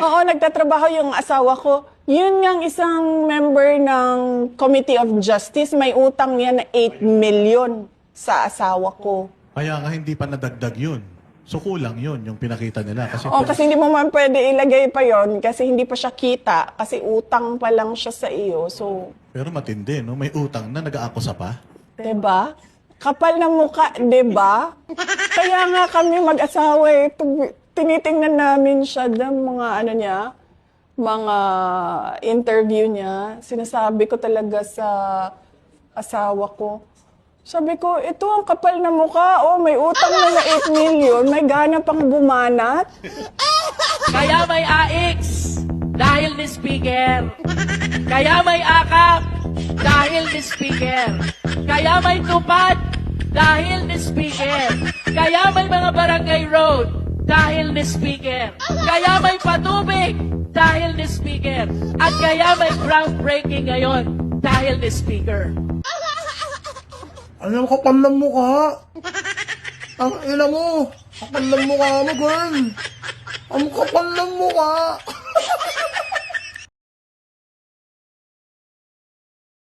Oo, nagtatrabaho yung asawa ko. Yun ngang isang member ng Committee of Justice, may utang yan na 8 million sa asawa ko. Kaya nga hindi pa nadagdag yun. So kulang yun, yung pinakita nila. Kasi, Kasi hindi mo man pwede ilagay pa yon kasi hindi pa siya kita, kasi utang pa lang siya sa iyo. So, pero matindi, no? May utang na, nag-aakusa pa. 'di ba? Kapal na mukha, 'di ba? Kaya nga kami mag-asawa tinitingnan namin siya ng mga ano niya, mga interview niya. Sinasabi ko talaga sa asawa ko. Sabi ko, ito ang kapal na mukha. Oh, may utang na 8 million. May gana pang bumanat. Kaya may AX dahil ni speaker. Kaya may akap dahil ni speaker. Kaya may tupad dahil ni speaker. Kaya may mga barangay road dahil ni speaker. Kaya may patubig dahil ni speaker. At kaya may groundbreaking ngayon dahil ni speaker. Ano kapal ng mukha? Ang ina mo. Kapal ng mukha mo, girl. Ang kapal ng mukha.